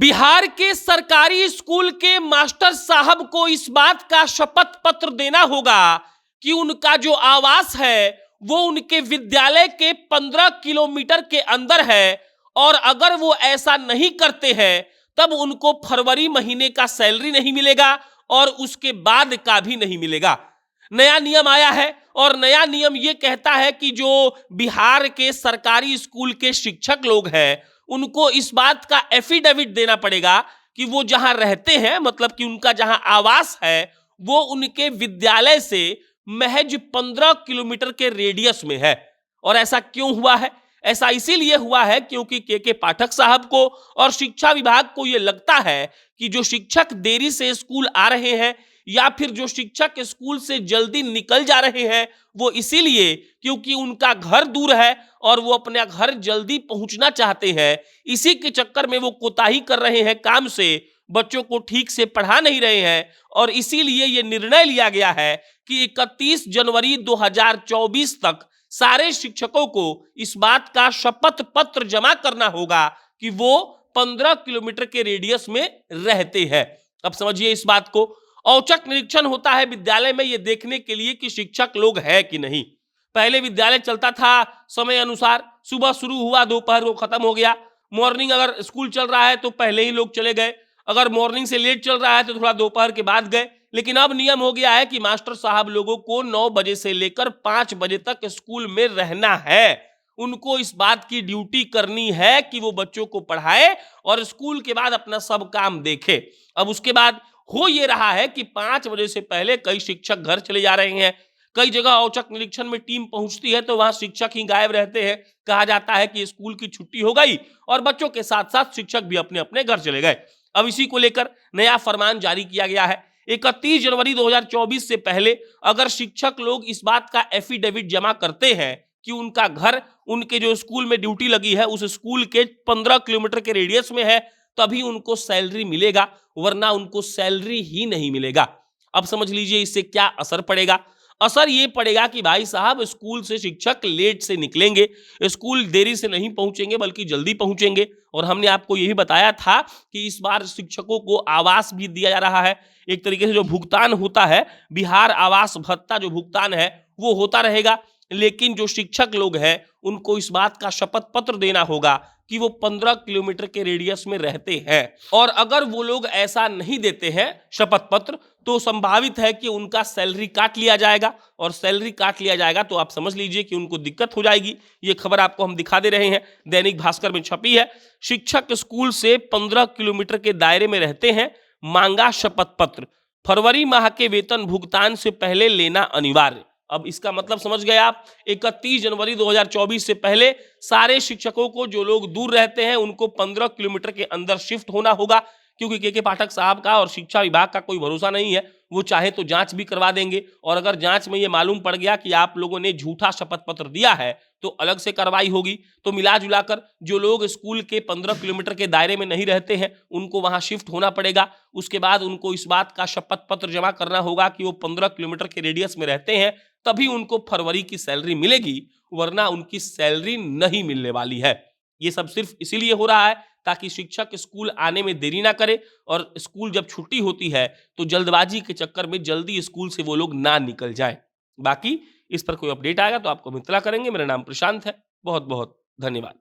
बिहार के सरकारी स्कूल के मास्टर साहब को इस बात का शपथ पत्र देना होगा कि उनका जो आवास है वो उनके विद्यालय के 15 किलोमीटर के अंदर है, और अगर वो ऐसा नहीं करते हैं तब उनको फरवरी महीने का सैलरी नहीं मिलेगा और उसके बाद का भी नहीं मिलेगा। नया नियम आया है और नया नियम ये कहता है कि जो बिहार के सरकारी स्कूल के शिक्षक लोग हैं उनको इस बात का एफिडेविट देना पड़ेगा कि वो जहां रहते हैं, मतलब कि उनका जहां आवास है वो उनके विद्यालय से महज 15 किलोमीटर के रेडियस में है। और ऐसा क्यों हुआ है? ऐसा इसीलिए हुआ है क्योंकि के पाठक साहब को और शिक्षा विभाग को यह लगता है कि जो शिक्षक देरी से स्कूल आ रहे हैं या फिर जो शिक्षक स्कूल से जल्दी निकल जा रहे हैं वो इसीलिए क्योंकि उनका घर दूर है और वो अपने घर जल्दी पहुंचना चाहते हैं। इसी के चक्कर में वो कोताही कर रहे हैं काम से, बच्चों को ठीक से पढ़ा नहीं रहे हैं, और इसीलिए ये निर्णय लिया गया है कि 31 जनवरी 2024 तक सारे शिक्षकों को इस बात का शपथ पत्र जमा करना होगा कि वो 15 किलोमीटर के रेडियस में रहते हैं। अब समझिए इस बात को। औचक निरीक्षण होता है विद्यालय में ये देखने के लिए कि शिक्षक लोग हैं कि नहीं। पहले विद्यालय चलता था समय अनुसार, सुबह शुरू हुआ दोपहर को खत्म हो गया। मॉर्निंग अगर स्कूल चल रहा है तो पहले ही लोग चले गए, अगर मॉर्निंग से लेट चल रहा है तो थोड़ा दोपहर के बाद गए। लेकिन अब नियम हो गया है कि मास्टर साहब लोगों को 9 बजे से लेकर 5 बजे तक स्कूल में रहना है। उनको इस बात की ड्यूटी करनी है कि वो बच्चों को पढ़ाए और स्कूल के बाद अपना सब काम देखे। अब उसके बाद हो ये रहा है कि 5 बजे से पहले कई शिक्षक घर चले जा रहे हैं। कई जगह औचक निरीक्षण में टीम पहुंचती है तो वहां शिक्षक ही गायब रहते हैं। कहा जाता है कि स्कूल की छुट्टी हो गई और बच्चों के साथ साथ शिक्षक भी अपने अपने घर चले गए। अब इसी को लेकर नया फरमान जारी किया गया है। 31 जनवरी 2024 से पहले अगर शिक्षक लोग इस बात का एफिडेविट जमा करते हैं कि उनका घर उनके जो स्कूल में ड्यूटी लगी है उस स्कूल के 15 किलोमीटर के रेडियस में है, तभी उनको सैलरी मिलेगा, वरना उनको सैलरी ही नहीं मिलेगा। अब समझ लीजिए इससे क्या असर पड़ेगा। असर ये पड़ेगा कि भाई साहब स्कूल से शिक्षक लेट से निकलेंगे, स्कूल देरी से नहीं पहुंचेंगे बल्कि जल्दी पहुंचेंगे। और हमने आपको यही बताया था कि इस बार शिक्षकों को आवास भी दिया जा रहा है। एक तरीके से जो भुगतान होता है, बिहार आवास भत्ता जो भुगतान है वो होता रहेगा। लेकिन जो शिक्षक लोग हैं उनको इस बात का शपथ पत्र देना होगा कि वो 15 किलोमीटर के रेडियस में रहते हैं। और अगर वो लोग ऐसा नहीं देते हैं शपथ पत्र तो संभावित है कि उनका सैलरी काट लिया जाएगा, और सैलरी काट लिया जाएगा तो आप समझ लीजिए कि उनको दिक्कत हो जाएगी। ये खबर आपको हम दिखा दे रहे हैं, दैनिक भास्कर में छपी है। शिक्षक स्कूल से 15 किलोमीटर के दायरे में रहते हैं, मांगा शपथ पत्र, फरवरी माह के वेतन भुगतान से पहले लेना अनिवार्य। अब इसका मतलब समझ गए आप। 31 जनवरी 2024 से पहले सारे शिक्षकों को, जो लोग दूर रहते हैं, उनको 15 किलोमीटर के अंदर शिफ्ट होना होगा, क्योंकि के पाठक साहब का और शिक्षा विभाग का कोई भरोसा नहीं है। वो चाहे तो जांच भी करवा देंगे, और अगर जांच में ये मालूम पड़ गया कि आप लोगों ने झूठा शपथ पत्र दिया है तो अलग से कार्रवाई होगी। तो मिला जुलाकर जो लोग स्कूल के 15 किलोमीटर के दायरे में नहीं रहते हैं उनको वहां शिफ्ट होना पड़ेगा। उसके बाद उनको इस बात का शपथ पत्र जमा करना होगा कि वो 15 किलोमीटर के रेडियस में रहते हैं, तभी उनको फरवरी की सैलरी मिलेगी, वरना उनकी सैलरी नहीं मिलने वाली है। ये सब सिर्फ इसीलिए हो रहा है ताकि शिक्षक स्कूल आने में देरी ना करे, और स्कूल जब छुट्टी होती है तो जल्दबाजी के चक्कर में जल्दी स्कूल से वो लोग ना निकल जाए। बाकी इस पर कोई अपडेट आएगा तो आपको हम इत्तला करेंगे। मेरा नाम प्रशांत है। बहुत बहुत धन्यवाद।